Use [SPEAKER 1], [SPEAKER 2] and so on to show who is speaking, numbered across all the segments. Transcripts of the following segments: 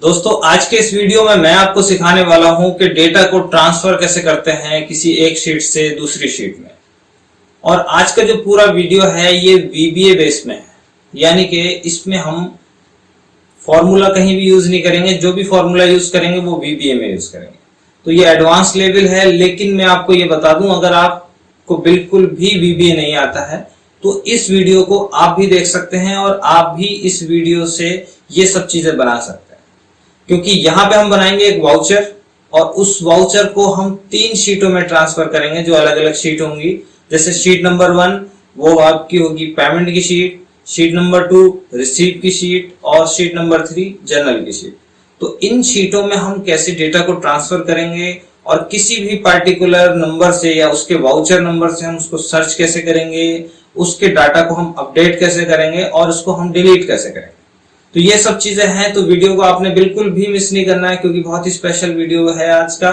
[SPEAKER 1] दोस्तों आज के इस वीडियो में मैं आपको सिखाने वाला हूं कि डेटा को ट्रांसफर कैसे करते हैं किसी एक शीट से दूसरी शीट में। और आज का जो पूरा वीडियो है ये VBA बेस में है, यानी कि इसमें हम फॉर्मूला कहीं भी यूज नहीं करेंगे, जो भी फॉर्मूला यूज करेंगे वो VBA में यूज करेंगे। तो ये एडवांस लेवल है, लेकिन मैं आपको ये बता दूं अगर आपको बिल्कुल भी VBA नहीं आता है तो इस वीडियो को आप भी देख सकते हैं और आप भी इस वीडियो से ये सब चीजें बना सकते हैं। क्योंकि यहां पे हम बनाएंगे एक वाउचर और उस वाउचर को हम 3 शीटों में ट्रांसफर करेंगे जो अलग अलग शीट होंगी। जैसे शीट नंबर 1 वो आपकी होगी पेमेंट की शीट, शीट नंबर 2 रिसीव की शीट और शीट नंबर 3 जनरल की शीट। तो इन शीटों में हम कैसे डेटा को ट्रांसफर करेंगे और किसी भी पार्टिकुलर नंबर से या उसके वाउचर नंबर से हम उसको सर्च कैसे करेंगे, उसके डाटा को हम अपडेट कैसे करेंगे और उसको हम डिलीट कैसे करेंगे। तो ये सब चीजें हैं, तो वीडियो को आपने बिल्कुल भी मिस नहीं करना है क्योंकि बहुत ही स्पेशल वीडियो है आज का।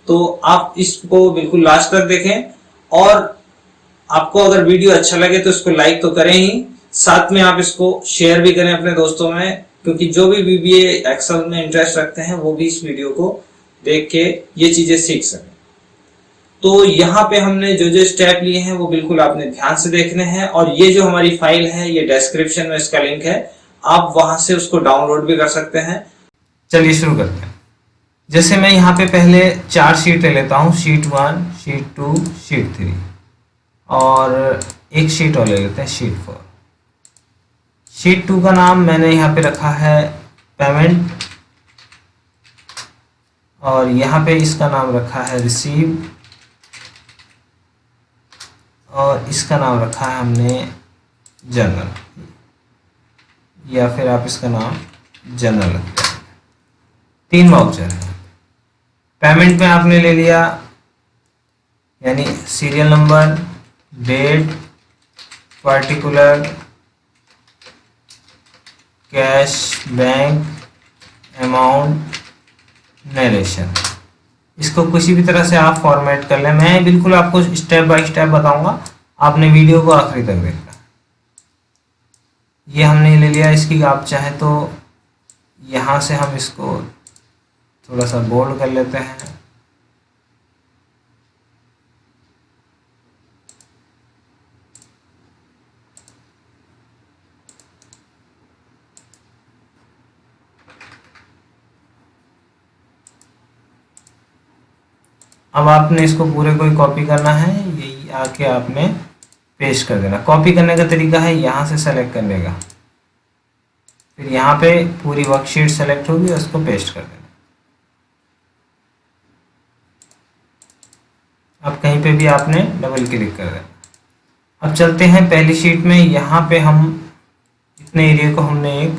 [SPEAKER 1] तो आप इसको बिल्कुल लास्ट तक देखें और आपको अगर वीडियो अच्छा लगे तो इसको लाइक तो करें ही, साथ में आप इसको शेयर भी करें अपने दोस्तों में, क्योंकि जो भी VBA एक्सेल में इंटरेस्ट रखते हैं वो भी इस वीडियो को देख के ये चीजें सीख सकें। तो यहाँ पे हमने जो जो स्टेप लिए हैं वो बिल्कुल आपने ध्यान से देखने हैं और ये जो हमारी फाइल है ये डिस्क्रिप्शन में इसका लिंक है, आप वहां से उसको डाउनलोड भी कर सकते हैं। चलिए शुरू करते हैं। जैसे मैं यहाँ पे पहले 4 शीट ले लेता हूँ, शीट 1, शीट 2, शीट 3 और एक शीट और ले लेते हैं शीट 4। शीट 2 का नाम मैंने यहाँ पे रखा है पेमेंट और यहाँ पे इसका नाम रखा है रिसीव और इसका नाम रखा है हमने जनरल, या फिर आप इसका नाम जनरल रखते हैं। 3 वाउचर है। पेमेंट में आपने ले लिया यानी serial number, date, particular, cash, bank, amount, narration. इसको किसी भी तरह से आप फॉर्मेट कर लें। मैं बिल्कुल आपको स्टेप बाय स्टेप बताऊंगा, आपने वीडियो को आखिरी तक देखना। ये हमने ले लिया, इसकी आप चाहें तो यहाँ से हम इसको थोड़ा सा बोल्ड कर लेते हैं। अब आपने इसको पूरे को कॉपी करना है, यही आके आपने पेस्ट कर देना। कॉपी करने का तरीका है यहाँ से सेलेक्ट करने का, फिर यहाँ पे पूरी वर्कशीट सेलेक्ट होगी और उसको पेस्ट कर देना। अब कहीं पे भी आपने डबल क्लिक कर देना। अब चलते हैं पहली शीट में। यहाँ पे हम इतने एरिया को हमने एक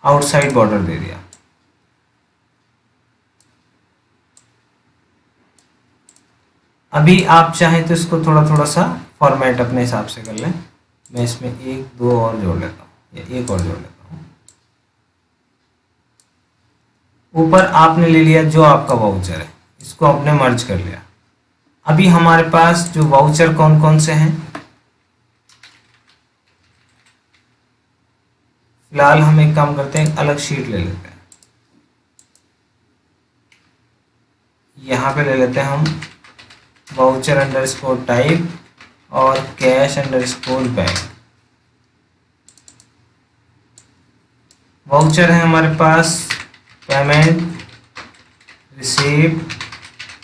[SPEAKER 1] आउटसाइड बॉर्डर दे दिया। अभी आप चाहें तो इसको थोड़ा थोड़ा सा फॉर्मेट अपने हिसाब से कर लें। मैं इसमें 1, 2 और जोड़ लेता हूँ या 1 और जोड़ लेता हूँ। ऊपर आपने ले लिया जो आपका वाउचर है, इसको आपने मर्ज कर लिया। अभी हमारे पास जो वाउचर कौन कौन से हैं, फिलहाल हम एक काम करते हैं, एक अलग शीट ले लेते हैं। यहाँ पे ले लेते हैं हम वाउचर अंडरस्कोर टाइप और कैश अंडरस्कोर बैंक। वाउचर है हमारे पास पेमेंट, रिसीव,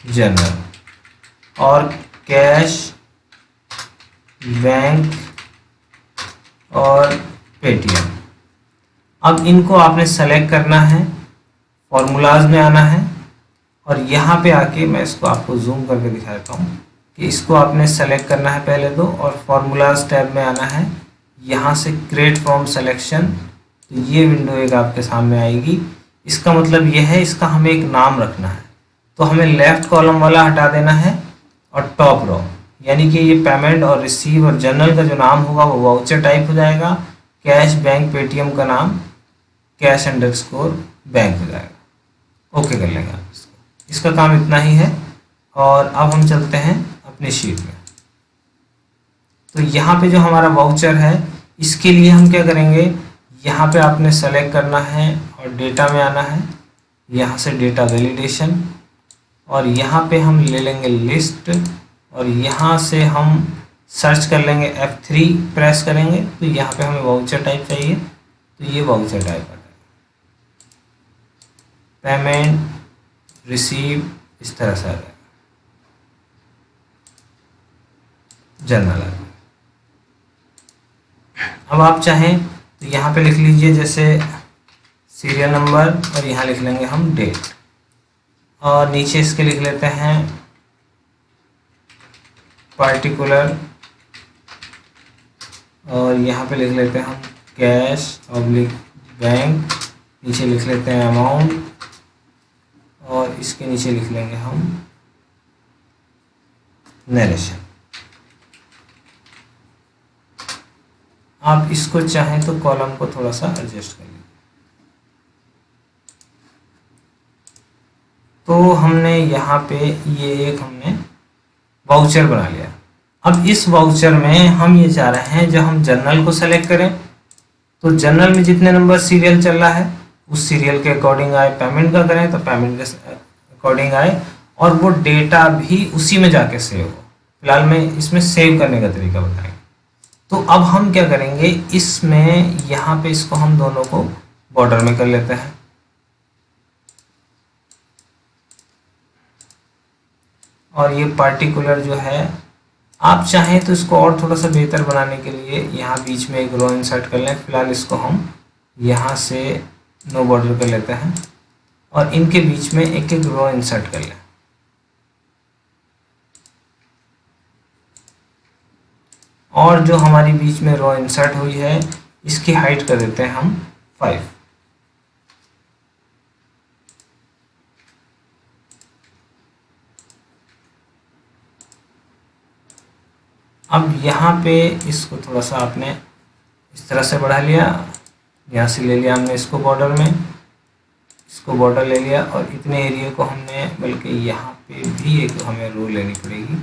[SPEAKER 1] जनरल और कैश, बैंक और पेटीएम। अब इनको आपने सेलेक्ट करना है, फॉर्मूलाज में आना है और यहाँ पे आके मैं इसको आपको जूम करके दिखा देता हूँ कि इसको आपने सेलेक्ट करना है पहले तो, और फॉर्मूलाज टैब में आना है। यहाँ से क्रिएट फ्रॉम सिलेक्शन, तो ये विंडो एक आपके सामने आएगी। इसका मतलब ये है, इसका हमें एक नाम रखना है। तो हमें लेफ्ट कॉलम वाला हटा देना है और टॉप रो, यानी कि ये पेमेंट और रिसीव और जनरल का जो नाम होगा वो वाउचर टाइप हो जाएगा। कैश, बैंक, पेटीएम का नाम कैश अंडरस्कोर बैंक हो जाएगा। ओके कर लेंगे आप इसको। इसका काम इतना ही है। और अब हम चलते हैं अपनी शीट में। तो यहाँ पे जो हमारा वाउचर है इसके लिए हम क्या करेंगे, यहाँ पे आपने सेलेक्ट करना है और और डेटा में आना है, यहाँ से डेटा वैलिडेशन, और यहाँ पे हम ले लेंगे लिस्ट, और यहाँ से हम सर्च कर लेंगे, F3 प्रेस करेंगे तो यहाँ पे हमें वाउचर टाइप चाहिए, तो ये वाउचर टाइप है, पेमेंट रिसीव इस तरह से आ जाएगा, जनरल आ। अब आप चाहें तो यहाँ पे लिख लीजिए जैसे सीरियल नंबर, और यहाँ लिख लेंगे हम डेट, और नीचे इसके लिख लेते हैं पार्टिकुलर, और यहाँ पे लिख लेते हैं हम कैश ऑब्लिक बैंक, नीचे लिख लेते हैं अमाउंट, और इसके नीचे लिख लेंगे हम नरेशन। आप इसको चाहें तो कॉलम को थोड़ा सा एडजस्ट कर लीजिए। तो हमने यहाँ पे ये एक हमने वाउचर बना लिया। अब इस वाउचर में हम ये चाह रहे हैं जब हम जनरल को सेलेक्ट करें तो जनरल में जितने नंबर सीरियल चल रहा है उस सीरियल के अकॉर्डिंग आए, पेमेंट का करें तो पेमेंट के अकॉर्डिंग आए, और वो डेटा भी उसी में जाके सेव हो। फिलहाल मैं इसमें सेव करने का तरीका बताएंगे। तो अब हम क्या करेंगे, इसमें यहाँ पे इसको हम दोनों को बॉर्डर में कर लेते हैं, और ये पार्टिकुलर जो है आप चाहें तो इसको और थोड़ा सा बेहतर बनाने के लिए यहाँ बीच में एक रो इंसर्ट कर लें। फिलहाल इसको हम यहाँ से नो बॉर्डर कर लेते हैं और इनके बीच में एक एक रो इंसर्ट कर लें। और जो हमारी बीच में रो इंसर्ट हुई है इसकी हाइट कर देते हैं हम 5। अब यहाँ पे इसको थोड़ा सा आपने इस तरह से बढ़ा लिया, यहाँ से ले लिया हमने इसको बॉर्डर में, इसको बॉर्डर ले लिया, और इतने एरिया को हमने, बल्कि यहाँ पे भी एक हमें रो लेनी पड़ेगी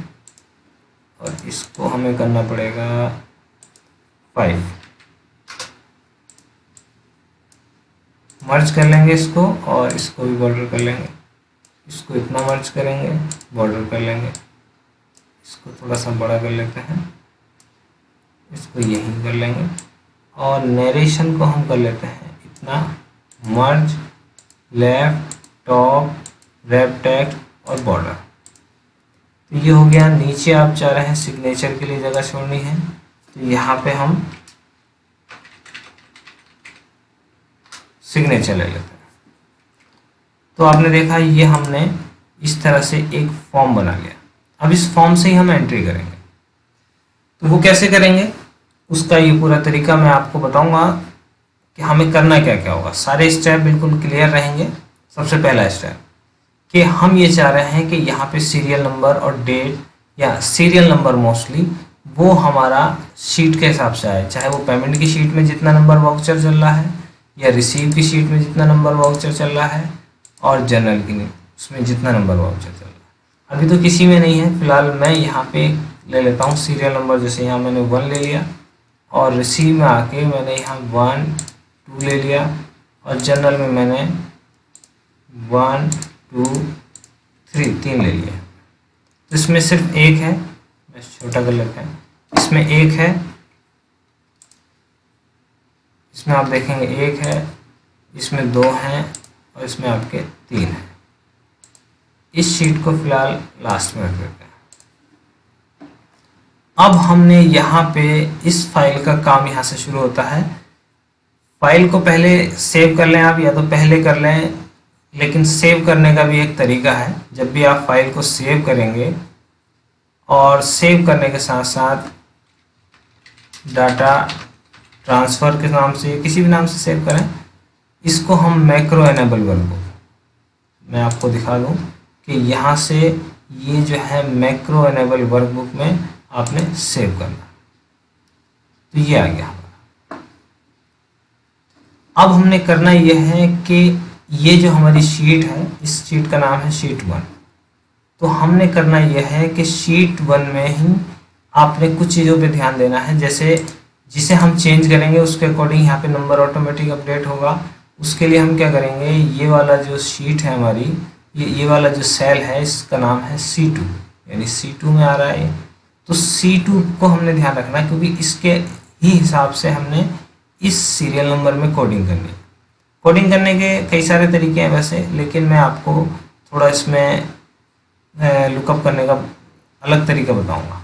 [SPEAKER 1] और इसको हमें करना पड़ेगा 5। मर्ज कर लेंगे इसको और इसको भी बॉर्डर कर लेंगे, इसको इतना मर्ज करेंगे, बॉर्डर कर लेंगे, इसको थोड़ा सा बड़ा कर लेते हैं, इसको यहीं कर लेंगे, और नरेशन को हम कर लेते हैं इतना, मर्ज, लेफ्ट, टॉप, रैप टेक्स्ट और बॉर्डर। तो ये हो गया। नीचे आप चाह रहे हैं सिग्नेचर के लिए जगह छोड़नी है तो यहाँ पे हम सिग्नेचर ले लेते हैं। तो आपने देखा ये हमने इस तरह से एक फॉर्म बना लिया। अब इस फॉर्म से ही हम एंट्री करेंगे। तो वो कैसे करेंगे उसका ये पूरा तरीका मैं आपको बताऊंगा कि हमें करना क्या क्या होगा। सारे स्टेप बिल्कुल क्लियर रहेंगे। सबसे पहला स्टेप कि हम ये चाह रहे हैं कि यहाँ पे सीरियल नंबर और डेट, या सीरियल नंबर मोस्टली वो हमारा शीट के हिसाब से आए, चाहे वो पेमेंट की शीट में जितना नंबर वाउचर चल रहा है या रिसीव की शीट में जितना नंबर वाउचर चल रहा है और जनरल की उसमें जितना नंबर वाउचर चल रहा है। अभी तो किसी में नहीं है, फिलहाल मैं यहाँ पे ले लेता हूँ सीरियल नंबर। जैसे यहाँ मैंने 1 ले लिया और रिसीव में आके मैंने यहाँ 1, 2 ले लिया, और जनरल में मैंने 1, 2, 3 ले लिया। तो इसमें सिर्फ एक है, मैं छोटा कर लेते हैं, इसमें एक है, इसमें आप देखेंगे एक है, इसमें 2 हैं और इसमें आपके 3 हैं। इस शीट को फिलहाल लास्ट में रख देते हैं। अब हमने यहाँ पे इस फाइल का काम यहाँ से शुरू होता है। फाइल को पहले सेव कर लें आप, या तो पहले कर लें, लेकिन सेव करने का भी एक तरीका है। जब भी आप फाइल को सेव करेंगे और सेव करने के साथ साथ डाटा ट्रांसफ़र के नाम से किसी भी नाम से सेव करें, इसको हम मैक्रो एनेबल वर्कबुक, मैं आपको दिखा दूं कि यहाँ से ये जो है मैक्रो एनेबल वर्कबुक में आपने सेव करना। तो ये आ गया। अब हमने करना यह है कि ये जो हमारी शीट है, इस शीट का नाम है शीट 1। तो हमने करना यह है कि शीट 1 में ही आपने कुछ चीज़ों पे ध्यान देना है। जैसे जिसे हम चेंज करेंगे उसके अकॉर्डिंग यहाँ पे नंबर ऑटोमेटिक अपडेट होगा, उसके लिए हम क्या करेंगे, ये वाला जो शीट है हमारी, ये वाला जो सेल है इसका नाम है C2, यानी C2 में आ रहा है। तो C2 को हमने ध्यान रखना है क्योंकि इसके ही हिसाब से हमने इस सीरियल नंबर में कोडिंग करनी है। कोडिंग करने के कई सारे तरीके हैं वैसे, लेकिन मैं आपको थोड़ा इसमें लुकअप करने का अलग तरीका बताऊंगा।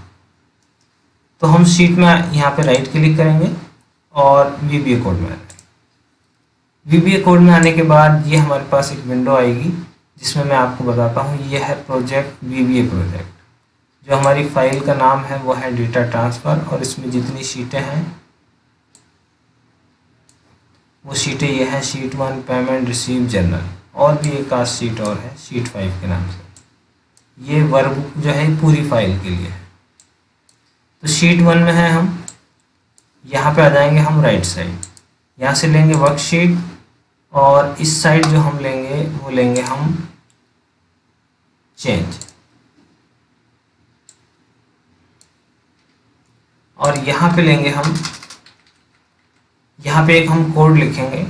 [SPEAKER 1] तो हम शीट में यहाँ पे राइट क्लिक करेंगे और VBA कोड में आएंगे। VBA कोड में आने के बाद ये हमारे पास एक विंडो आएगी जिसमें मैं आपको बताता हूँ, ये है प्रोजेक्ट VBA प्रोजेक्ट। जो हमारी फाइल का नाम है वो है डेटा ट्रांसफ़र, और इसमें जितनी शीटें हैं वो शीटें ये हैं शीट 1 पेमेंट रिसीव जनरल, और भी एक आध शीट और है शीट 5 के नाम से। ये वर्कबुक जो है पूरी फाइल के लिए है। तो शीट 1 में है, हम यहाँ पे आ जाएंगे, हम राइट साइड यहाँ से लेंगे वर्कशीट, और इस साइड जो हम लेंगे वो लेंगे हम चेंज, और यहाँ पे लेंगे हम, यहाँ पे एक हम कोड लिखेंगे।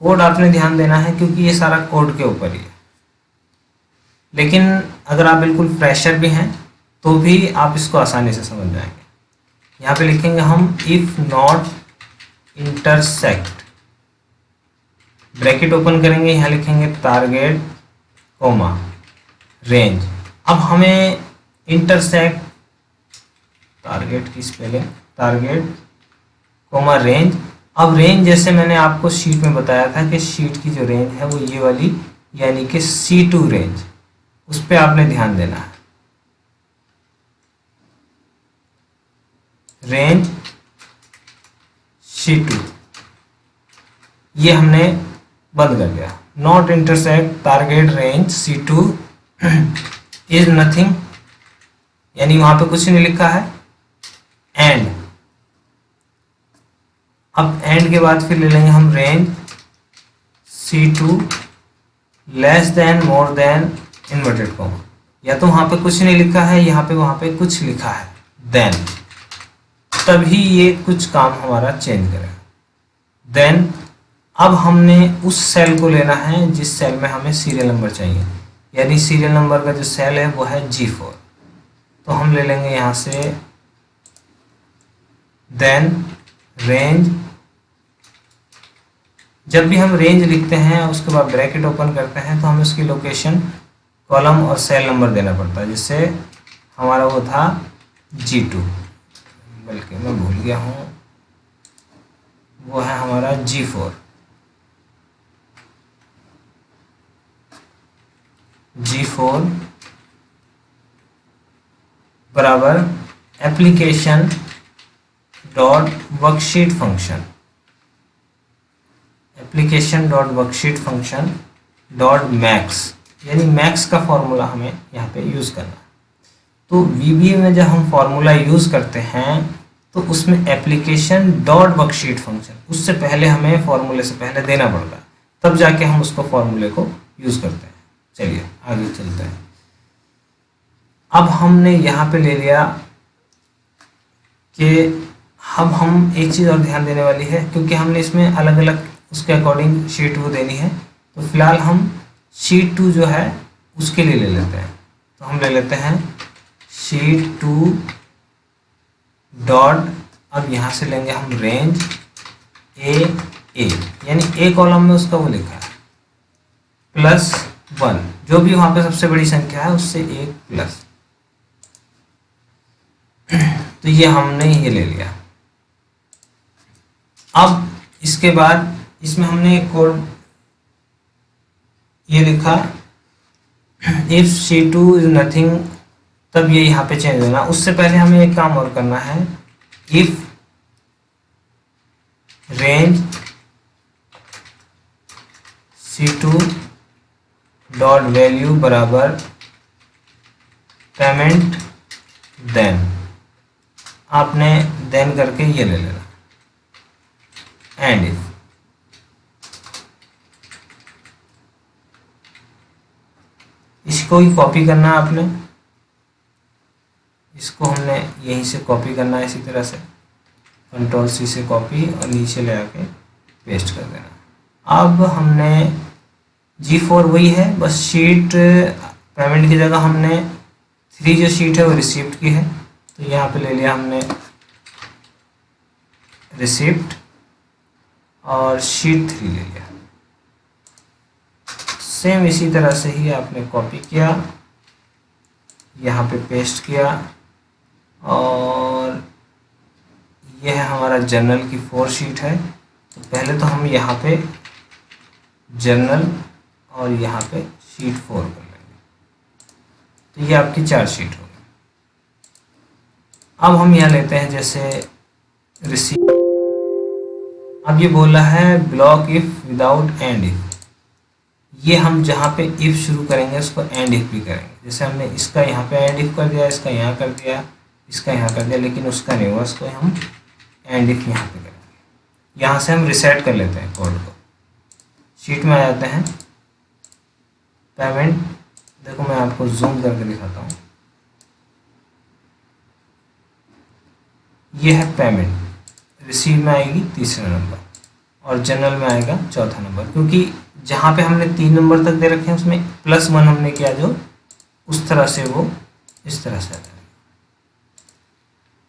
[SPEAKER 1] कोड आपने ध्यान देना है क्योंकि ये सारा कोड के ऊपर ही है, लेकिन अगर आप बिल्कुल फ्रेशर भी हैं तो भी आप इसको आसानी से समझ जाएंगे। यहाँ पे लिखेंगे हम if not intersect, bracket open करेंगे, यहाँ लिखेंगे टारगेट कोमा रेंज। अब हमें इंटरसेक्ट, टारगेट की स्पेलिंग टारगेट कोमा रेंज। अब रेंज जैसे मैंने आपको शीट में बताया था कि शीट की जो रेंज है वो ये वाली, यानी कि C2 रेंज, उस पर आपने ध्यान देना है। रेंज C2 ये हमने बंद कर दिया। Not intersect target range C2 is nothing, यानी वहां पे कुछ नहीं लिखा है। एंड, अब एंड के बाद फिर ले लेंगे हम range C2 less than more than inverted comma, या तो वहां पे कुछ नहीं लिखा है, यहाँ पे वहां पे कुछ लिखा है देन, तभी ये कुछ काम हमारा चेंज करेगा। देन अब हमने उस सेल को लेना है जिस सेल में हमें सीरियल नंबर चाहिए, यानी सीरियल नंबर का जो सेल है वो है G4। तो हम ले लेंगे यहाँ से देन रेंज। जब भी हम रेंज लिखते हैं उसके बाद ब्रैकेट ओपन करते हैं तो हमें उसकी लोकेशन, कॉलम और सेल नंबर देना पड़ता है, जिससे हमारा वो था G2, बल्कि मैं भूल गया हूँ, वो है हमारा G4। G4 बराबर application dot worksheet function, application dot worksheet function dot max, यानी मैक्स का फॉर्मूला हमें यहाँ पे यूज़ करना है। तो VBA में जब हम फॉर्मूला यूज़ करते हैं तो उसमें एप्लीकेशन डॉट वर्कशीट फंक्शन, उससे पहले हमें फॉर्मूले से पहले देना पड़ता है, तब जाके हम उसको फॉर्मूले को यूज़ करते हैं। चलिए आगे चलते हैं। अब हमने यहाँ पे ले लिया कि अब हम एक चीज़ और ध्यान देने वाली है, क्योंकि हमने इसमें अलग अलग उसके अकॉर्डिंग शीट वो देनी है। तो फिलहाल हम शीट 2 जो है उसके लिए ले लेते हैं। तो हम ले लेते हैं शीट 2 डॉट, अब यहाँ से लेंगे हम रेंज ए, यानी ए कॉलम में उसका वो लिखा है +1, जो भी वहाँ पे सबसे बड़ी संख्या है उससे 1 प्लस। तो ये हमने ये ले लिया। अब इसके बाद इसमें हमने एक कोड ये लिखा इफ C2 इज नथिंग, तब ये यहाँ पे चेंज होना। उससे पहले हमें एक काम और करना है, if range C2 dot value बराबर पेमेंट देन, आपने देन करके ये ले लेना। एंड इफ, इसको ही कॉपी करना है आपने, इसको हमने यहीं से कॉपी करना है, इसी तरह से Ctrl+C से कॉपी और नीचे ले आके पेस्ट कर देना। अब हमने G4 वही है, बस शीट पेमेंट की जगह हमने 3 जो शीट है वो रिसिप्ट की है, तो यहाँ पे ले लिया हमने रिसिप्ट और शीट 3 ले लिया। सेम इसी तरह से ही आपने कॉपी किया, यहाँ पे पेस्ट किया, और यह है हमारा जर्नल की 4 शीट है। तो पहले तो हम यहाँ पे जर्नल और यहाँ पे शीट 4 कर लेंगे, तो ये आपकी 4 शीट हो गई। अब हम यहाँ लेते हैं जैसे रिसीव। अब ये बोला है block if without and if, ये हम जहाँ पे इफ शुरू करेंगे उसको एंड इफ भी करेंगे। जैसे हमने इसका यहाँ पे एंड इफ कर दिया, इसका यहाँ कर दिया, इसका यहाँ कर दिया, लेकिन उसका नहीं हुआ, उसको हम एंड इफ यहाँ पे करेंगे। यहाँ से हम रिसेट कर लेते हैं कोड को, शीट में आ जाते हैं, पेमेंट, देखो मैं आपको जूम करके दिखाता हूँ, ये है पेमेंट, रिसीव में आएगी 3रा नंबर और जनरल में आएगा 4था नंबर, क्योंकि जहाँ पे हमने 3 नंबर तक दे रखे हैं उसमें +1 हमने किया, जो उस तरह से वो इस तरह से आता है।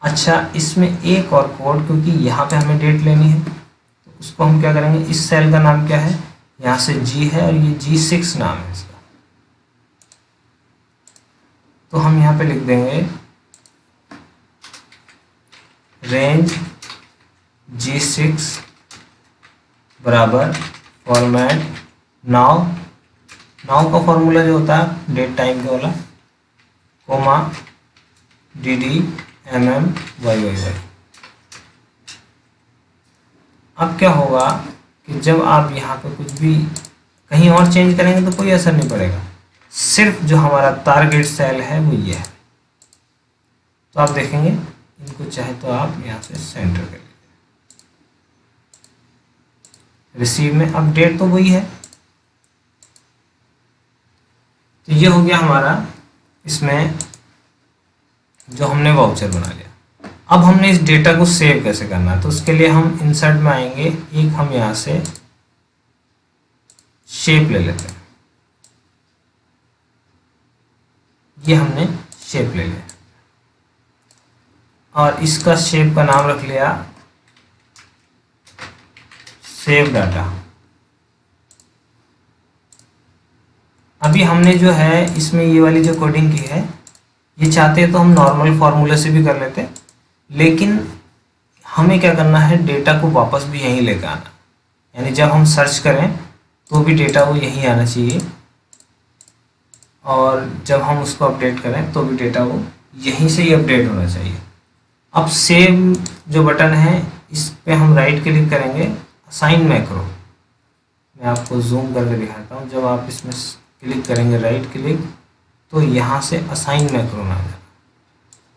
[SPEAKER 1] अच्छा, इसमें एक और कोड, क्योंकि यहाँ पे हमें डेट लेनी है, तो उसको हम क्या करेंगे, इस सेल का नाम क्या है, यहाँ से G है और ये G6 नाम है इसका, तो हम यहाँ पे लिख देंगे रेंज G6 बराबर फॉर्मेट नाउ का फॉर्मूला जो होता है डेट टाइम के वाला, कोमा DD MM YYY। अब क्या होगा कि जब आप यहाँ पे कुछ भी कहीं और चेंज करेंगे तो कोई असर नहीं पड़ेगा, सिर्फ जो हमारा टारगेट सेल है वो ये है। तो आप देखेंगे इनको चाहे तो आप यहाँ से सेंटर कर लीजिए, रिसीव में अपडेट तो वही है। तो ये हो गया हमारा इसमें जो हमने वाउचर बना लिया। अब हमने इस डेटा को सेव कैसे करना है, तो उसके लिए हम इंसर्ट में आएंगे, एक हम यहाँ से शेप ले लेते हैं, ये हमने शेप ले लिया और इसका शेप का नाम रख लिया सेव डाटा। अभी हमने जो है इसमें ये वाली जो कोडिंग की है, ये चाहते हैं तो हम नॉर्मल फार्मूले से भी कर लेते हैं, लेकिन हमें क्या करना है, डेटा को वापस भी यहीं लेकर आना, यानी जब हम सर्च करें तो भी डेटा वो यहीं आना चाहिए, और जब हम उसको अपडेट करें तो भी डेटा वो यहीं से ही अपडेट होना चाहिए। अब सेव जो बटन है इस पे हम राइट क्लिक करेंगे, असाइन मैक्रो, मैं आपको जूम करके दिखाता हूँ। जब आप इसमें क्लिक करेंगे राइट क्लिक, तो यहाँ से असाइन मैक्रो में आ जाएगा,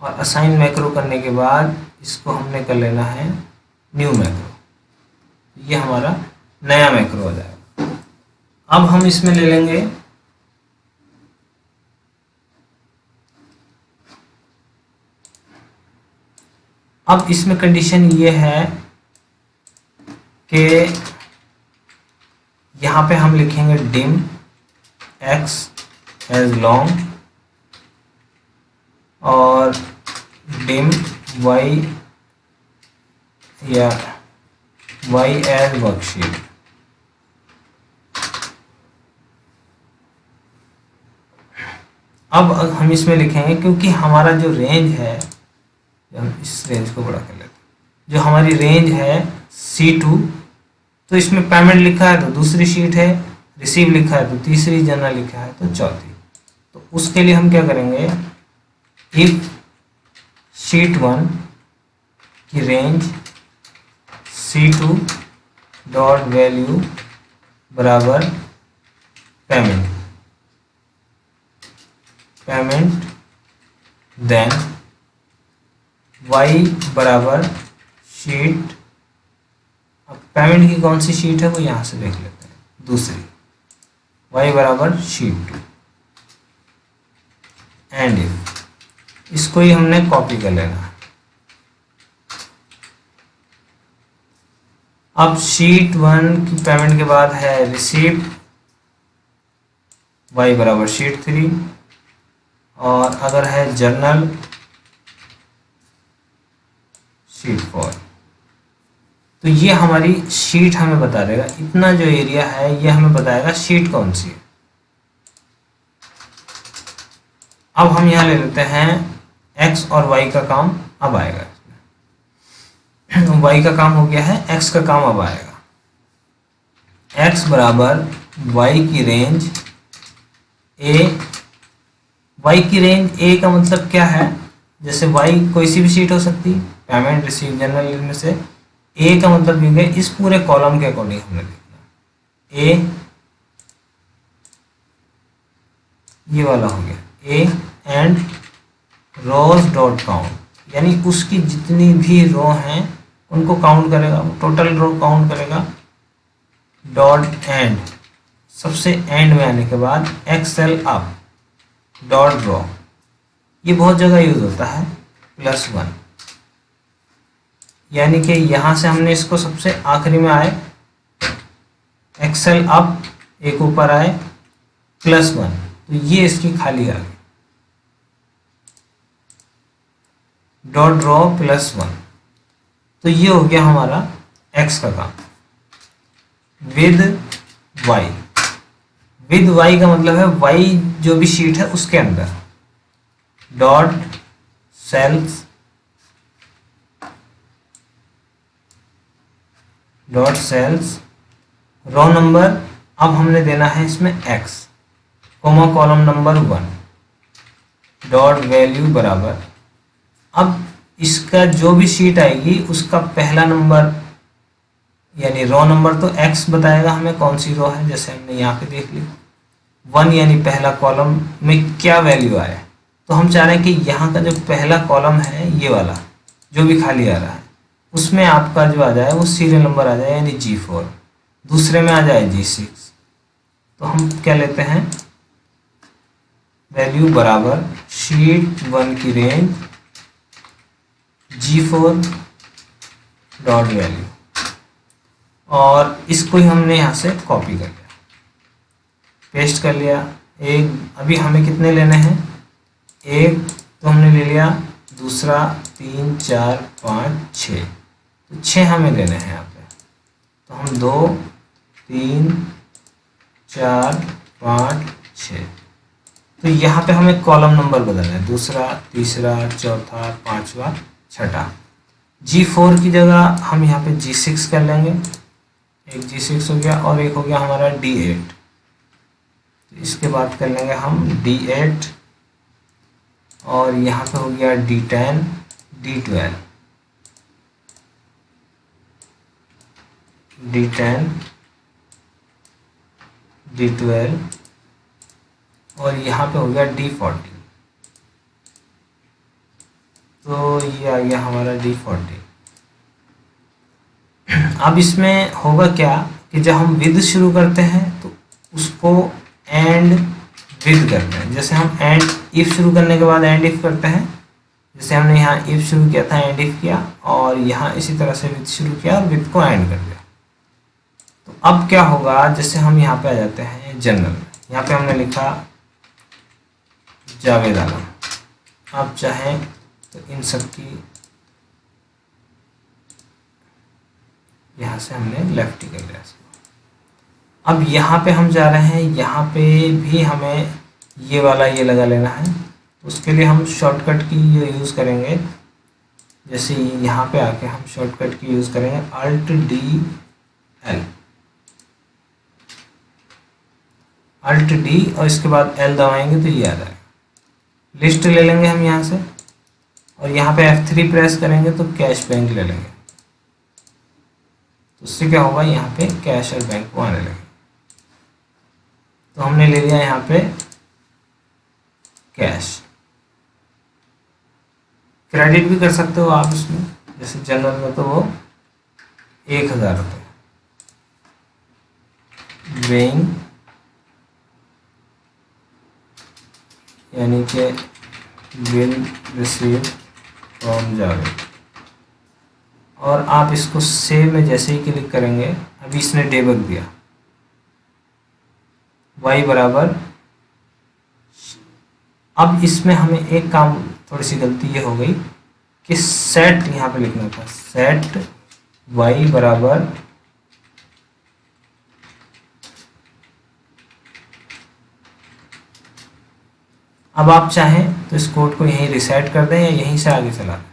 [SPEAKER 1] और असाइन मैक्रो करने के बाद इसको हमने कर लेना है न्यू मैक्रो, ये हमारा नया मैक्रो हो जाएगा। अब हम इसमें ले लेंगे अब इसमें कंडीशन ये है कि यहाँ पे हम लिखेंगे डिम x एज लॉन्ग और डिम y या y एज वर्कशीट। अब हम इसमें लिखेंगे, क्योंकि हमारा जो रेंज है, हम इस रेंज को बड़ा कर लेते हैं, जो हमारी रेंज है C2, तो इसमें पेमेंट लिखा है तो दूसरी शीट है, रिसीव लिखा है तो तीसरी, जनरल लिखा है तो चौथी। तो उसके लिए हम क्या करेंगे, इफ शीट 1 की रेंज C2 डॉट वैल्यू बराबर पेमेंट देन y बराबर शीट, अब पेमेंट की कौन सी शीट है वो यहाँ से देख लेते हैं, दूसरी, y बराबर शीट 2 एंड इफ, इसको ही हमने कॉपी कर लेना है। अब शीट 1 की पेमेंट के बाद है रिसीप्ट y बराबर शीट 3, और अगर है जर्नल शीट 4। तो ये हमारी शीट हमें बता देगा, इतना जो एरिया है ये हमें बताएगा शीट कौन सी है। अब हम यहाँ ले लेते हैं x और y का काम अब आएगा। y का काम हो गया है, x का काम अब आएगा। x बराबर y की रेंज a, y की रेंज a का मतलब क्या है, जैसे y कोई सी भी शीट हो सकती है, पेमेंट रिसीव जनरल में से a का मतलब ये इस पूरे कॉलम के अकॉर्डिंग हमने देखना। a ये वाला हो गया a and rows dot count, यानी उसकी जितनी भी रो हैं उनको काउंट करेगा, वो टोटल रो काउंट करेगा। डॉट एंड, सबसे एंड में आने के बाद एक्सेल अप डॉट रो, ये बहुत जगह यूज होता है, +1, यानी कि यहां से हमने इसको सबसे आखिरी में आए एक्सेल अप एक ऊपर आए +1, तो ये इसकी खाली आ गई डॉट रो +1। तो ये हो गया हमारा x का काम। विद y, विद y का मतलब है y जो भी शीट है उसके अंदर dot cells dot cells row number, अब हमने देना है इसमें x, comma column number 1 dot value बराबर, अब इसका जो भी शीट आएगी उसका पहला नंबर यानी रो नंबर तो x बताएगा हमें कौन सी रो है, जैसे हमने यहाँ पे देख ली 1 यानी पहला कॉलम में क्या वैल्यू आए, तो हम चाह रहे हैं कि यहाँ का जो पहला कॉलम है ये वाला जो भी खाली आ रहा है उसमें आपका जो आ जाए वो सीरियल नंबर आ जाए, यानी G4, दूसरे में आ जाए G6। तो हम क्या लेते हैं, वैल्यू बराबर शीट 1 की रेंज G4 डॉट वैल्यू, और इसको ही हमने यहाँ से कॉपी कर लिया, पेस्ट कर लिया। एक अभी हमें कितने लेने हैं, एक तो हमने ले लिया, दूसरा 3 4 5 6, तो 6 हमें लेने हैं यहाँ पे। तो हम 2 3 4 5 6, तो यहाँ पे हमें कॉलम नंबर बदलना है, दूसरा तीसरा चौथा पांचवा छठा। G4 की जगह हम यहाँ पे G6 कर लेंगे, एक G6 हो गया और एक हो गया हमारा D8, तो इसके बाद कर लेंगे हम D8 और यहाँ पे हो गया D10 D12 D10 D12 और यहाँ पे हो गया D14, तो ये आ गया हमारा D14। अब इसमें होगा क्या कि जब हम विद शुरू करते हैं तो उसको एंड विद करते हैं, जैसे हम एंड इफ शुरू करने के बाद एंड इफ करते हैं, जैसे हमने यहाँ इफ शुरू किया था एंड इफ किया, और यहाँ इसी तरह से विद शुरू किया और विद को एंड कर दिया। तो अब क्या होगा, जैसे हम यहाँ पे आ जाते हैं जनरल में, यहाँ पे हमने लिखा जावेद आलम, आप चाहें तो इन सब की यहाँ से हमने लेफ्ट ही कर लिया। अब यहाँ पे हम जा रहे हैं, यहाँ पे भी हमें ये वाला ये लगा लेना है, उसके लिए हम शॉर्टकट की यूज़ करेंगे। जैसे यहाँ पे आके हम शॉर्टकट की यूज़ करेंगे Alt D और इसके बाद L दबाएंगे तो ये आ जाएगा। लिस्ट ले लेंगे हम यहाँ से और यहाँ पे F3 प्रेस करेंगे तो कैश बैंक ले लेंगे, तो उससे क्या होगा, यहाँ पे कैश और बैंक को आने लगे। तो हमने ले लिया यहाँ पे कैश, क्रेडिट भी कर सकते हो आप इसमें, जैसे जनरल में तो वो 1000 रुपये, बेइंग यानी कि बिल रिसीव फ्रॉम जावेद, और आप इसको सेव में जैसे ही क्लिक करेंगे, अभी इसने डेबग दिया y बराबर। अब इसमें हमें एक काम, थोड़ी सी गलती ये हो गई कि सेट यहाँ पे लिखना था, सेट y बराबर अब आप चाहें तो इस कोड को यहीं रिसेट कर दें या यहीं से आगे चला दें।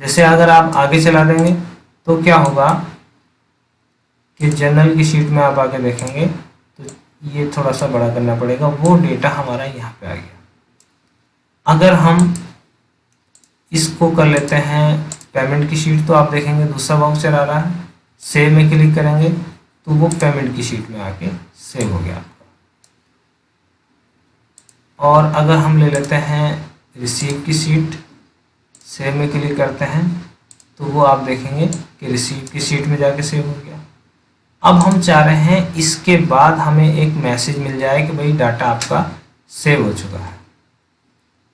[SPEAKER 1] जैसे अगर आप आगे चला देंगे तो क्या होगा कि जनरल की शीट में आप आके देखेंगे तो ये थोड़ा सा बड़ा करना पड़ेगा, वो डेटा हमारा यहाँ पे आ गया। अगर हम इसको कर लेते हैं पेमेंट की शीट, तो आप देखेंगे दूसरा वाउचर आ रहा है, सेव में क्लिक करेंगे तो वो पेमेंट की शीट में आके सेव हो गया आपका। और अगर हम ले लेते हैं रिसीव की शीट, सेव में क्लिक करते हैं तो वो आप देखेंगे कि रिसीव की शीट में जाके सेव हो गया। अब हम चाह रहे हैं इसके बाद हमें एक मैसेज मिल जाए कि भाई डाटा आपका सेव हो चुका है,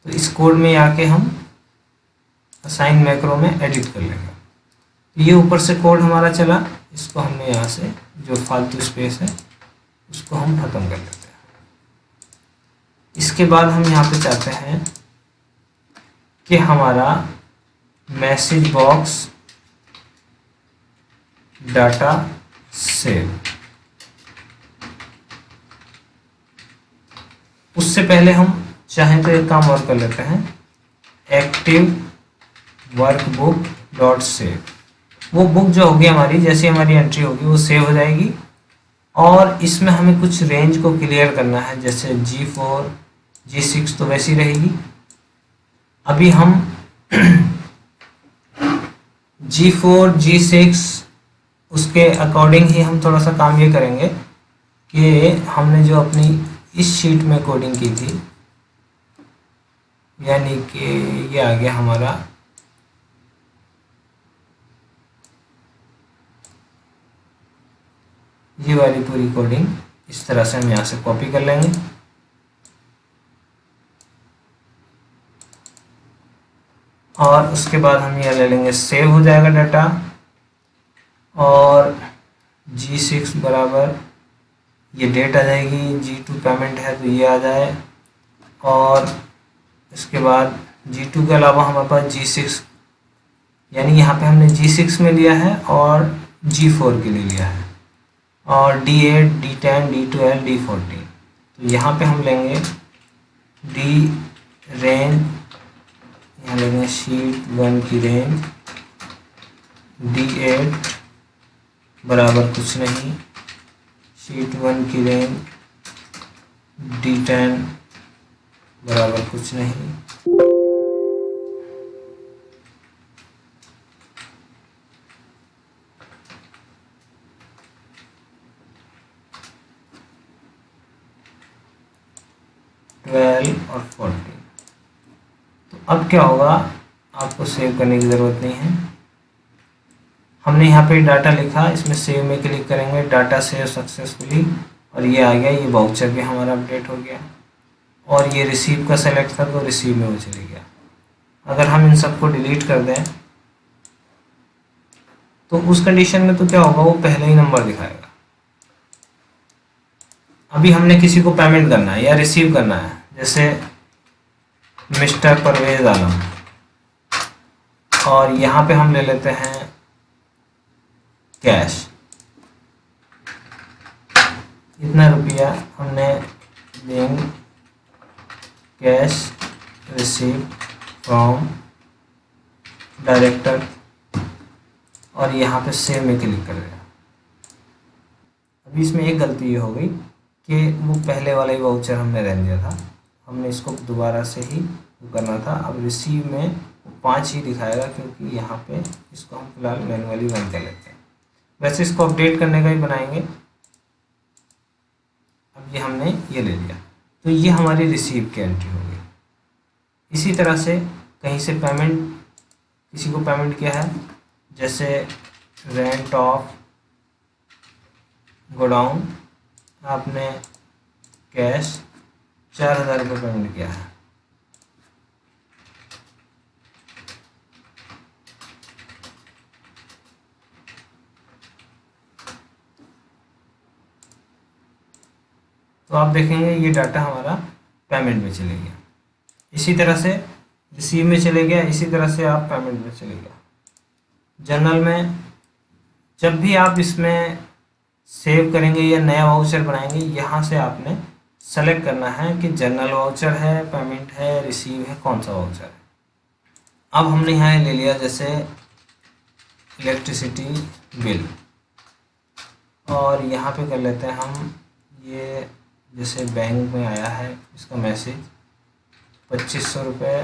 [SPEAKER 1] तो इस कोड में आके हम असाइन मैक्रो में एडिट कर लेंगे। तो ये ऊपर से कोड हमारा चला, इसको हमने यहाँ से जो फालतू स्पेस है उसको हम खत्म कर लेते हैं। इसके बाद हम यहाँ पे चाहते हैं कि हमारा मैसेज बॉक्स डाटा सेव, उससे पहले हम चाहें तो एक काम और कर लेते हैं, एक्टिव वर्कबुक डॉट सेव। वो बुक जो होगी हमारी, जैसे हमारी एंट्री होगी वो सेव हो जाएगी। और इसमें हमें कुछ रेंज को क्लियर करना है, जैसे G4 G6 तो वैसी रहेगी। अभी हम G4 G6 उसके अकॉर्डिंग ही हम थोड़ा सा काम ये करेंगे कि हमने जो अपनी इस शीट में कोडिंग की थी, यानी कि ये आ गया हमारा ये वाली पूरी कोडिंग, इस तरह से हम यहाँ से कॉपी कर लेंगे। और उसके बाद हम यह ले लेंगे, सेव हो जाएगा डाटा। और G6 बराबर ये डेट आ जाएगी, G2 पेमेंट है तो ये आ जाए। और इसके बाद G2 के अलावा हमारे पास G6, यानी यहाँ पे हमने G6 में लिया है और G4 के लिए लिया है, और D8 D10 D12 D14। तो यहाँ पे हम लेंगे D रेंज, यहाँ लेंगे शीट 1 की रेंज, D8 बराबर कुछ नहीं, शीट 1 की रेंज D10 बराबर कुछ नहीं, और 14। तो अब क्या होगा, आपको सेव करने की ज़रूरत नहीं है। हमने यहाँ पे डाटा लिखा, इसमें सेव में क्लिक करेंगे, डाटा सेव सक्सेसफुली, और ये आ गया, ये वाउचर भी हमारा अपडेट हो गया। और ये रिसीव का सेलेक्ट था तो रिसीव में वो चले गया। अगर हम इन सबको डिलीट कर दें तो उस कंडीशन में तो क्या होगा, वो पहले ही नंबर दिखाएगा। अभी हमने किसी को पेमेंट करना है या रिसीव करना है, जैसे मिस्टर परवेज आलम, और यहाँ पे हम ले लेते हैं कैश, इतना रुपया हमने bank cash receive from director, और यहाँ पे सेव में क्लिक कर दिया। अभी इसमें एक गलती ये हो गई कि वो पहले वाला ही वाउचर हमने रहने दिया था, हमने इसको दोबारा से ही करना था। अब रिसीव में 5 ही दिखाएगा, क्योंकि यहाँ पे इसको हम फिलहाल मैनुअली रन कर लेते हैं। वैसे इसको अपडेट करने का ही बनाएंगे। अब ये हमने ये ले लिया, तो ये हमारी रिसीव की एंट्री हो गई। इसी तरह से कहीं से पेमेंट, किसी को पेमेंट किया है, जैसे रेंट ऑफ गोडाउन, आपने कैश 4000 रुपये पेमेंट किया है, तो आप देखेंगे ये डाटा हमारा पेमेंट में चले गया। इसी तरह से रिसीव में चले गया, इसी तरह से आप पेमेंट में चले गया। जनरल में जब भी आप इसमें सेव करेंगे या नया वाउचर बनाएंगे, यहाँ से आपने सेलेक्ट करना है कि जनरल वाउचर है, पेमेंट है, रिसीव है, कौन सा वाउचर है। अब हमने यहाँ ले लिया जैसे इलेक्ट्रिसिटी बिल, और यहाँ पे कर लेते हैं हम ये, जैसे बैंक में आया है इसका मैसेज 2500 रुपये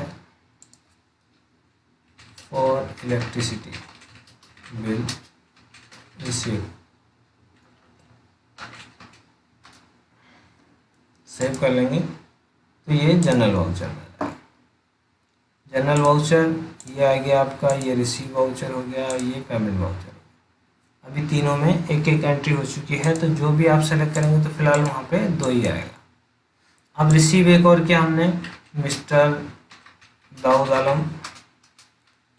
[SPEAKER 1] for electricity bill receive. Save कर लेंगे तो ये जनरल वाउचर में आ जाएगा। जनरल वाउचर ये आ गया आपका, ये रिसीव वाउचर हो गया, ये पेमेंट वाउचर। अभी तीनों में एक एक एंट्री हो चुकी है, तो जो भी आप सेलेक्ट करेंगे तो फिलहाल वहाँ पे 2 ही आएगा। अब रिसीव एक और किया हमने, मिस्टर दाऊद आलम,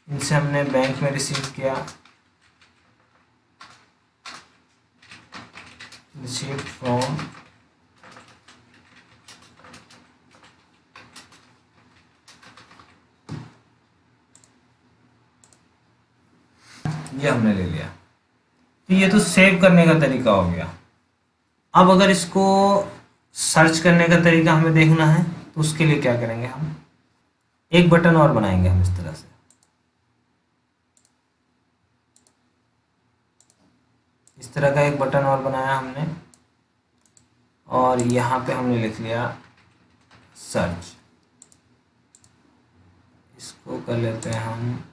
[SPEAKER 1] इनसे हमने बैंक में रिसीव किया, रिसीव फ्रॉम ये हमने ले लिया। तो ये तो सेव करने का तरीका हो गया। अब अगर इसको सर्च करने का तरीका हमें देखना है तो उसके लिए क्या करेंगे, हम एक बटन और बनाएंगे हम इस तरह से। इस तरह का एक बटन और बनाया हमने, और यहाँ पे हमने लिख लिया सर्च। इसको कर लेते हैं हम,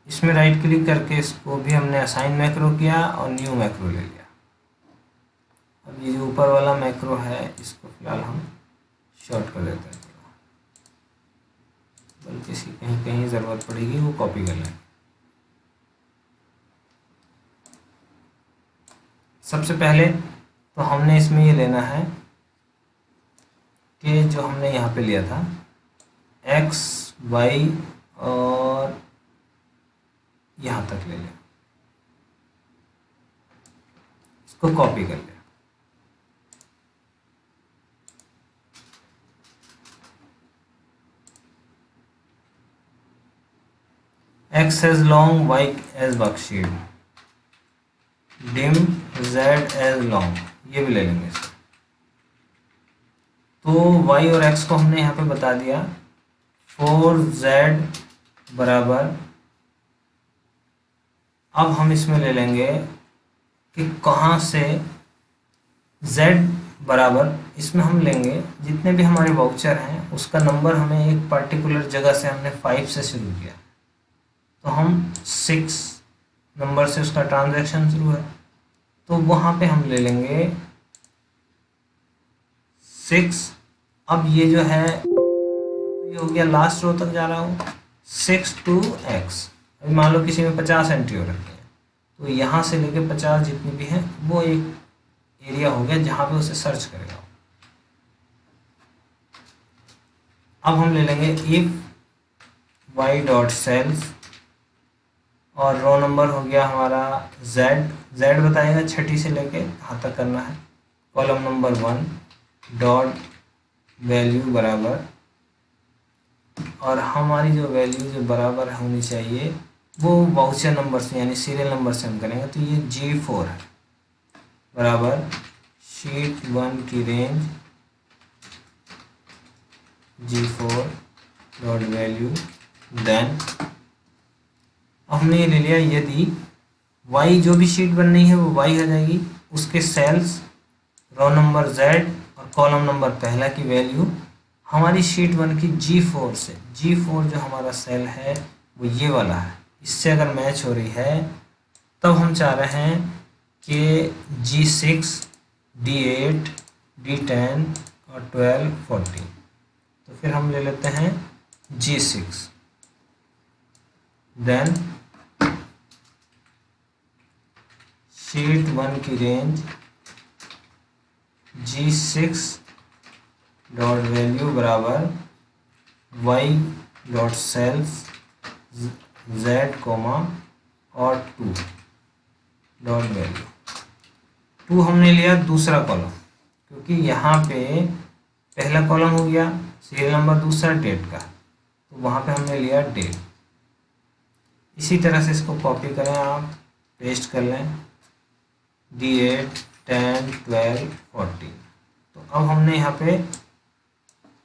[SPEAKER 1] इसमें राइट क्लिक करके इसको भी हमने असाइन मैक्रो किया और न्यू मैक्रो ले लिया। अब ये जो ऊपर वाला मैक्रो है इसको फिलहाल हम शॉर्ट कर देते हैं, बल्कि इसकी कहीं कहीं ज़रूरत पड़ेगी वो कॉपी कर लें। सबसे पहले तो हमने इसमें ये लेना है कि जो हमने यहाँ पे लिया था x y और यहाँ तक ले लें, इसको कॉपी कर लें। x as long, y as worksheet, dim z as long, ये भी ले लेंगे इसको। तो y और x को हमने यहाँ पे बता दिया, 4z बराबर, अब हम इसमें ले लेंगे कि कहाँ से z बराबर, इसमें हम लेंगे जितने भी हमारे वाउचर हैं उसका नंबर हमें एक पर्टिकुलर जगह से हमने 5 से शुरू किया, तो हम 6 नंबर से उसका ट्रांजैक्शन शुरू है, तो वहाँ पे हम ले लेंगे 6। अब ये जो है ये हो गया, लास्ट रो तक जा रहा हूँ, 6 to x। अभी मान लो किसी में 50 एंट्री हो रखी है, तो यहाँ से लेके 50 जितनी भी हैं वो एक एरिया हो गया जहाँ पे उसे सर्च करेगा। अब हम ले लेंगे इफ y डॉट सेल्स, और रो नंबर हो गया हमारा z बताएगा 6 से लेके कहाँ तक करना है, कॉलम नंबर 1 डॉट वैल्यू बराबर, और हमारी जो वैल्यू जो बराबर होनी चाहिए वो वाउचर नंबर से यानी सीरियल नंबर से हम करेंगे, तो ये G4 है बराबर शीट 1 की range G4 dot value, then हमने ये ले लिया, यदि y जो भी शीट बननी है वो y आ जाएगी, उसके सेल्स रो नंबर z और कॉलम नंबर पहला की वैल्यू हमारी शीट 1 की G4 से, G4 जो हमारा सेल है वो ये वाला है, इससे अगर मैच हो रही है तब हम चाह रहे हैं कि G6 D8 D10 और 12 14, तो फिर हम ले लेते हैं G6, देन शीट 1 की रेंज G6 डॉट वैल्यू बराबर y dot cells z comma और 2 डॉट वैल्यू, 2 हमने लिया दूसरा कॉलम, क्योंकि यहाँ पे पहला कॉलम हो गया सीरियल नंबर, दूसरा डेट का, तो वहाँ पे हमने लिया डेट। इसी तरह से इसको कॉपी करें आप, पेस्ट कर लें, D8 10 12 14। तो अब हमने यहाँ पे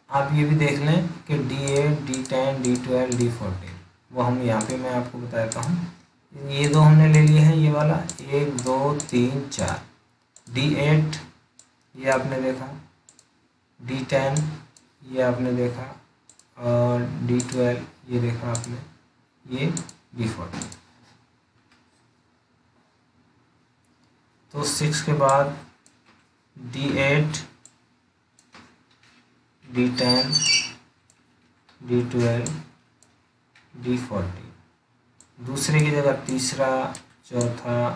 [SPEAKER 1] आप ये भी देख लें कि D8 D10 D12 D14, वो हम यहाँ पे मैं आपको बताता हूँ। ये दो हमने ले लिए हैं, ये वाला 1 2 3 4, D8 ये आपने देखा, D10 ये आपने देखा, और D12 ये देखा आपने, ये D14। तो 6 के बाद D8 D10 D12 D14, दूसरे की जगह तीसरा, चौथा,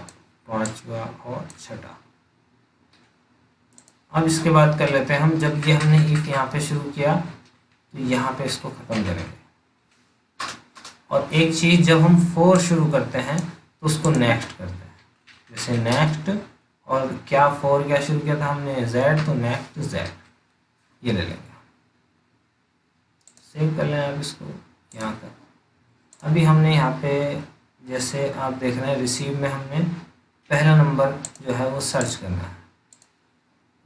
[SPEAKER 1] पांचवा और छठा। अब इसके बाद कर लेते हैं हम, जब ये हमने इफ यहाँ पे शुरू किया तो यहाँ पे इसको ख़त्म करेंगे। और एक चीज़, जब हम 4 शुरू करते हैं तो उसको नेक्स्ट करते हैं, जैसे नेक्स्ट, और क्या 4 क्या शुरू किया था हमने Z, तो नेक्स्ट Z ये ले लेंगे। सेव कर लें आप इसको यहाँ का। अभी हमने यहाँ पे जैसे आप देख रहे हैं रिसीव में हमने पहला नंबर जो है वो सर्च करना है।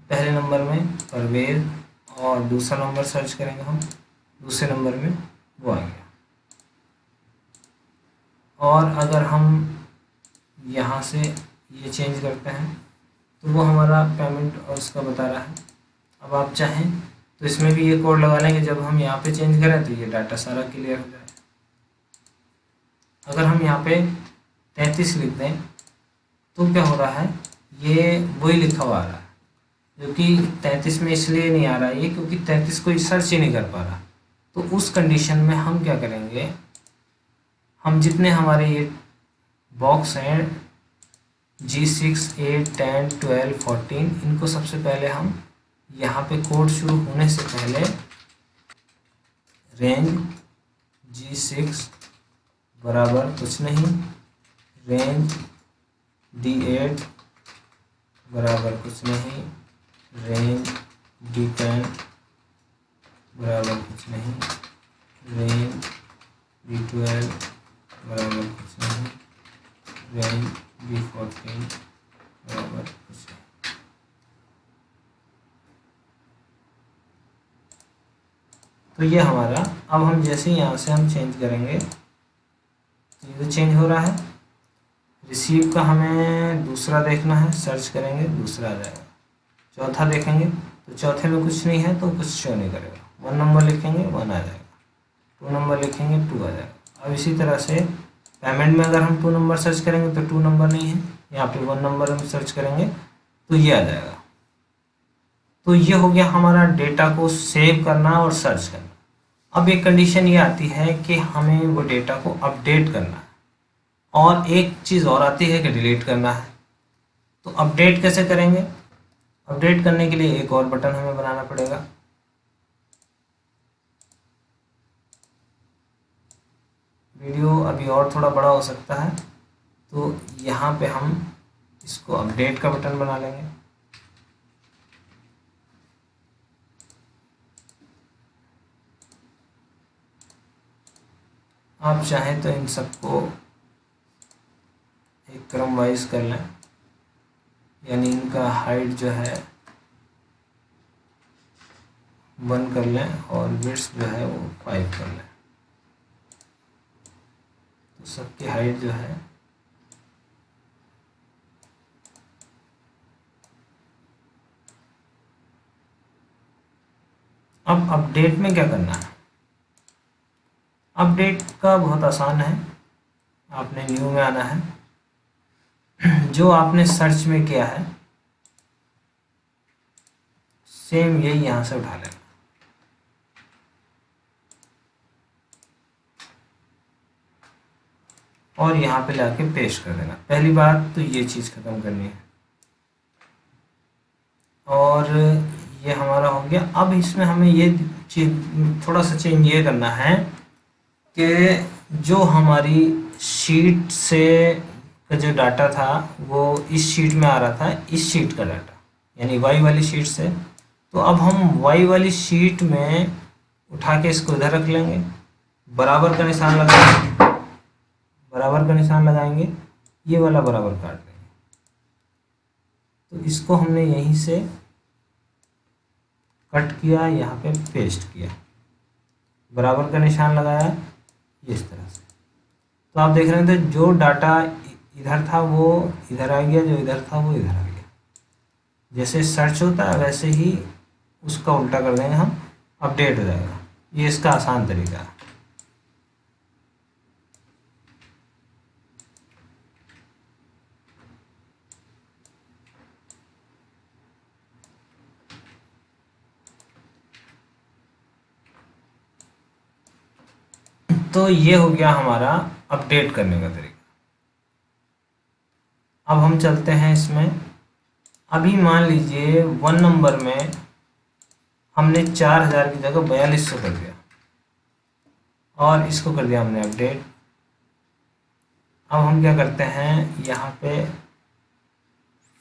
[SPEAKER 1] पहले नंबर में परवेज, और दूसरा नंबर सर्च करेंगे हम, दूसरे नंबर में वो आ गया। और अगर हम यहाँ से ये चेंज करते हैं तो वो हमारा पेमेंट और उसका बता रहा है। अब आप चाहें तो इसमें भी ये कोड लगा लेंगे, जब हम यहाँ पे चेंज करें तो ये डाटा सारा क्लियर हो जाए। अगर हम यहाँ पे 33 लिख दें तो क्या हो रहा है, ये वही लिखा हुआ आ रहा है, जो कि 33 में इसलिए नहीं आ रहा है ये क्योंकि 33 कोई सर्च ही नहीं कर पा रहा। तो उस कंडीशन में हम क्या करेंगे, हम जितने हमारे ये बॉक्स हैं G6 8 10 12 14, इनको सबसे पहले हम यहाँ पे कोड शुरू होने से पहले रेंज G6 बराबर कुछ नहीं, रेंज D8 बराबर कुछ नहीं, रेंज D10 बराबर कुछ नहीं, रेंज D12 बराबर कुछ नहीं, रेंज D14 बराबर कुछ नहीं। तो ये हमारा, अब हम जैसे यहाँ से हम चेंज करेंगे तो ये तो चेंज हो रहा है। रिसीव का हमें दूसरा देखना है, सर्च करेंगे दूसरा आ जाएगा। चौथा देखेंगे तो चौथे में कुछ नहीं है तो कुछ शो नहीं करेगा। 1 नंबर लिखेंगे 1 आ जाएगा, 2 नंबर लिखेंगे 2 आ जाएगा। अब इसी तरह से पेमेंट में अगर हम 2 नंबर सर्च करेंगे तो 2 नंबर नहीं है, यहाँ पे 1 नंबर हम सर्च करेंगे तो ये आ जाएगा। तो ये हो गया हमारा डेटा को सेव करना और सर्च करना। अब एक कंडीशन ये आती है कि हमें वो डेटा को अपडेट करना है, और एक चीज़ और आती है कि डिलीट करना है। तो अपडेट कैसे करेंगे, अपडेट करने के लिए एक और बटन हमें बनाना पड़ेगा। वीडियो अभी और थोड़ा बड़ा हो सकता है, तो यहाँ पे हम इसको अपडेट का बटन बना लेंगे। आप चाहें तो इन सबको एक क्रम वाइज कर लें, यानी इनका हाइट जो है 1 कर लें और विड्थ जो है वो 5 कर लें। तो सबकी हाइट जो है अब अपडेट में क्या करना है, अपडेट का बहुत आसान है। आपने न्यू में आना है, जो आपने सर्च में किया है सेम यही यहाँ से उठा लेना, और यहाँ पे लाके पेस्ट कर देना। पहली बात तो ये चीज़ ख़त्म करनी है, और ये हमारा हो गया। अब इसमें हमें ये चीज थोड़ा सा चेंज ये करना है कि जो हमारी शीट से का जो डाटा था वो इस शीट में आ रहा था, इस शीट का डाटा यानी वाई वाली शीट से। तो अब हम वाई वाली शीट में उठा के इसको इधर रख लेंगे, बराबर का निशान लगाएंगे, बराबर का निशान लगाएंगे, ये वाला बराबर काट देंगे। तो इसको हमने यहीं से कट किया, यहाँ पे पेस्ट किया, बराबर का निशान लगाया इस तरह से। तो आप देख रहे थे जो डाटा इधर था वो इधर आ गया, जो इधर था वो इधर आ गया। जैसे सर्च होता है वैसे ही उसका उल्टा कर देंगे हम, अपडेट हो जाएगा। ये इसका आसान तरीका है। तो ये हो गया हमारा अपडेट करने का तरीका। अब हम चलते हैं इसमें। अभी मान लीजिए 1 नंबर में हमने 4000 की जगह 4200 कर दिया और इसको कर दिया हमने अपडेट। अब हम क्या करते हैं, यहाँ पे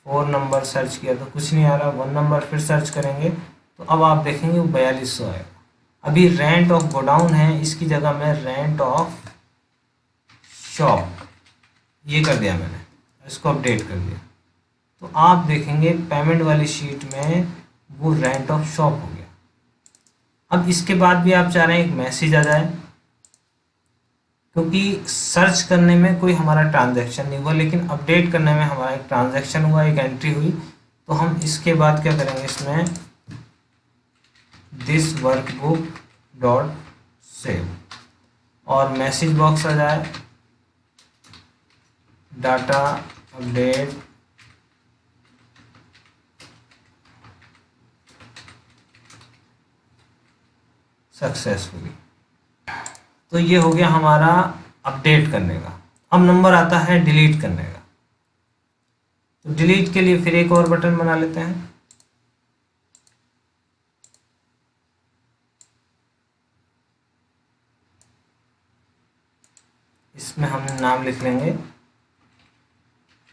[SPEAKER 1] 4 नंबर सर्च किया तो कुछ नहीं आ रहा, 1 नंबर फिर सर्च करेंगे तो अब आप देखेंगे वो 4200 आएगा। अभी रेंट ऑफ गोडाउन है, इसकी जगह में रेंट ऑफ शॉप ये कर दिया मैंने, इसको अपडेट कर दिया। तो आप देखेंगे पेमेंट वाली शीट में वो रेंट ऑफ शॉप हो गया। अब इसके बाद भी आप चाह रहे हैं एक मैसेज आ जाए, क्योंकि सर्च करने में कोई हमारा ट्रांजैक्शन नहीं हुआ, लेकिन अपडेट करने में हमारा एक ट्रांजैक्शन हुआ, एक एंट्री हुई। तो हम इसके बाद क्या करेंगे, इसमें दिस वर्कबुक डॉट सेव और मैसेज बॉक्स आ जाए, डाटा अपडेट सक्सेसफुली। तो ये हो गया हमारा अपडेट करने का। अब नंबर आता है डिलीट करने का। तो डिलीट के लिए फिर एक और बटन बना लेते हैं। इसमें हम नाम लिख लेंगे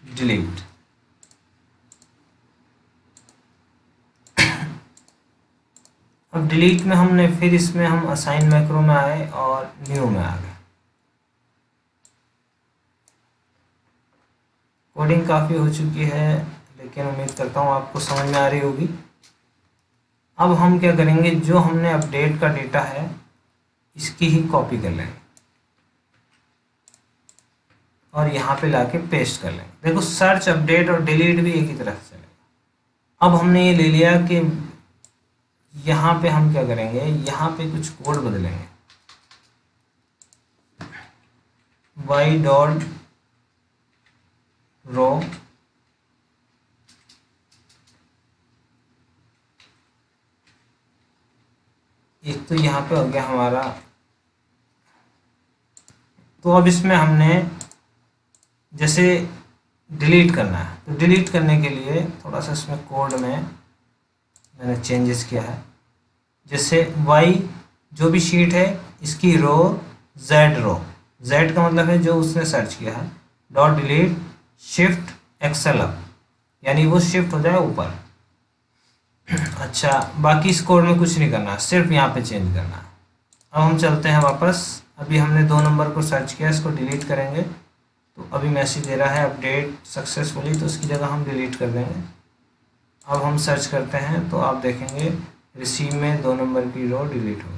[SPEAKER 1] डिलीट। अब डिलीट में हमने फिर इसमें हम असाइन मैक्रो में आए और न्यू में आ गए। कोडिंग काफ़ी हो चुकी है, लेकिन उम्मीद करता हूँ आपको समझ में आ रही होगी। अब हम क्या करेंगे, जो हमने अपडेट का डेटा है इसकी ही कॉपी कर लेंगे और यहाँ पे लाके पेस्ट कर लेंगे। देखो सर्च, अपडेट और डिलीट भी एक ही तरह से चलेगा। अब हमने ये ले लिया कि यहाँ पे हम क्या करेंगे, यहाँ पे कुछ कोड बदलेंगे। y डॉट रो एक तो यहाँ पे हो गया हमारा। तो अब इसमें हमने जैसे डिलीट करना है, तो डिलीट करने के लिए थोड़ा सा इसमें कोड में मैंने चेंजेस किया है। जैसे y जो भी शीट है इसकी रो z का मतलब है जो उसने सर्च किया है, dot delete shift excel up, यानी वो शिफ्ट हो जाए ऊपर। अच्छा, बाकी इस कोड में कुछ नहीं करना, सिर्फ यहाँ पे चेंज करना है। अब हम चलते हैं वापस। अभी हमने 2 नंबर को सर्च किया, इसको डिलीट करेंगे तो अभी मैसेज दे रहा है अपडेट सक्सेसफुली, तो उसकी जगह हम डिलीट कर देंगे। अब हम सर्च करते हैं तो आप देखेंगे रिसीव में 2 नंबर की रो डिलीट हो गई।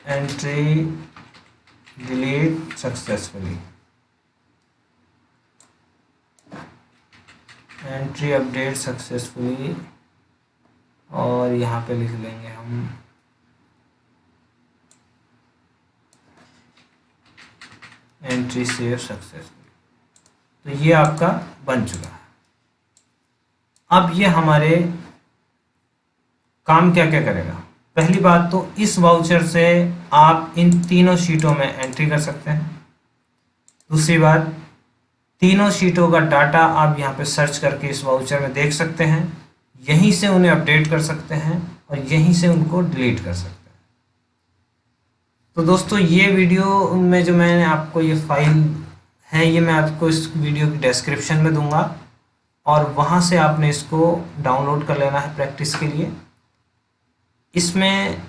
[SPEAKER 1] Entry delete successfully, entry update successfully, और यहाँ पे लिख लेंगे हम एंट्री सेव सक्सेसफुली। तो ये आपका बन चुका है। अब ये हमारे काम क्या क्या करेगा। पहली बात तो इस वाउचर से आप इन तीनों शीटों में एंट्री कर सकते हैं। दूसरी बात, तीनों शीटों का डाटा आप यहाँ पे सर्च करके इस वाउचर में देख सकते हैं। यहीं से उन्हें अपडेट कर सकते हैं और यहीं से उनको डिलीट कर सकते हैं। तो दोस्तों ये वीडियो में जो मैंने आपको ये फाइल है, ये मैं आपको इस वीडियो की डिस्क्रिप्शन में दूंगा और वहाँ से आपने इसको डाउनलोड कर लेना है प्रैक्टिस के लिए। इसमें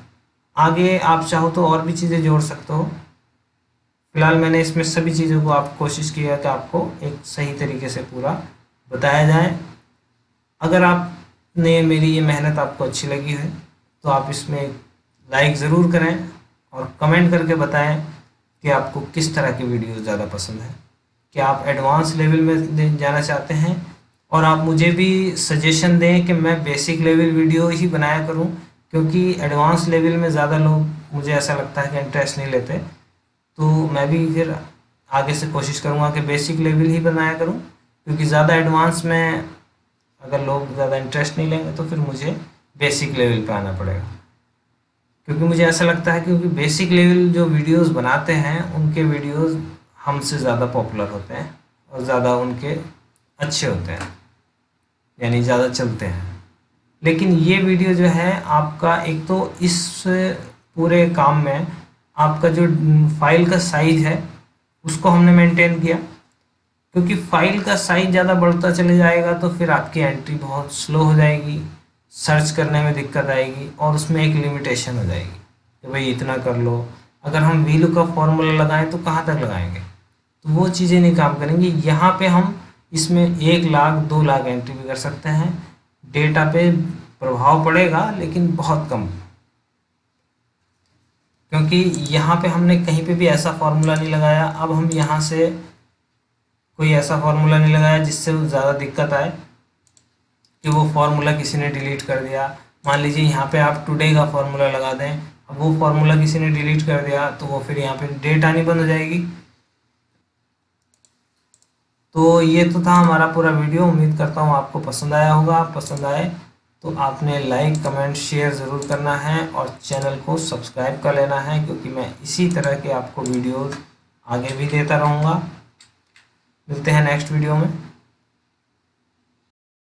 [SPEAKER 1] आगे आप चाहो तो और भी चीज़ें जोड़ सकते हो। फिलहाल मैंने इसमें सभी चीज़ों को आप कोशिश किया कि आपको एक सही तरीके से पूरा बताया जाए। अगर आपने मेरी ये मेहनत आपको अच्छी लगी है तो आप इसमें लाइक ज़रूर करें और कमेंट करके बताएं कि आपको किस तरह की वीडियो ज़्यादा पसंद है। क्या आप एडवांस लेवल में जाना चाहते हैं? और आप मुझे भी सजेशन दें कि मैं बेसिक लेवल वीडियो ही बनाया करूं, क्योंकि एडवांस लेवल में ज़्यादा लोग, मुझे ऐसा लगता है कि इंटरेस्ट नहीं लेते। तो मैं भी फिर आगे से कोशिश करूंगा कि बेसिक लेवल ही बनाया करूं, क्योंकि ज़्यादा एडवांस में अगर लोग ज़्यादा इंटरेस्ट नहीं लेंगे तो फिर मुझे बेसिक लेवल पे आना पड़ेगा। क्योंकि मुझे ऐसा लगता है क्योंकि बेसिक लेवल जो वीडियोस बनाते हैं उनके वीडियोस हमसे ज़्यादा पॉपुलर होते हैं और ज़्यादा उनके अच्छे होते हैं, यानी ज़्यादा चलते हैं। लेकिन ये वीडियो जो है आपका, एक तो इस पूरे काम में आपका जो फाइल का साइज़ है उसको हमने मेंटेन किया, क्योंकि फाइल का साइज़ ज़्यादा बढ़ता चले जाएगा तो फिर आपकी एंट्री बहुत स्लो हो जाएगी, सर्च करने में दिक्कत आएगी और उसमें एक लिमिटेशन हो जाएगी कि भाई इतना कर लो। अगर हम वी लुक अप फॉर्मूला लगाएं तो कहाँ तक लगाएंगे, तो वो चीज़ें नहीं काम करेंगी। यहाँ पे हम इसमें 1 लाख 2 लाख एंट्री भी कर सकते हैं। डेटा पे प्रभाव पड़ेगा लेकिन बहुत कम, क्योंकि यहाँ पे हमने कहीं पे भी ऐसा फार्मूला नहीं लगाया। अब हम यहाँ से कोई ऐसा फार्मूला नहीं लगाया जिससे ज़्यादा दिक्कत आए कि वो फार्मूला किसी ने डिलीट कर दिया। मान लीजिए यहाँ पे आप टुडे का फार्मूला लगा दें, अब वो फार्मूला किसी ने डिलीट कर दिया तो वो फिर यहाँ पे डेट आनी बंद हो जाएगी। तो ये तो था हमारा पूरा वीडियो। उम्मीद करता हूँ आपको पसंद आया होगा। पसंद आए तो आपने लाइक कमेंट शेयर ज़रूर करना है और चैनल को सब्सक्राइब कर लेना है, क्योंकि मैं इसी तरह के आपको वीडियोज़ आगे भी देता रहूँगा। मिलते हैं नेक्स्ट वीडियो में।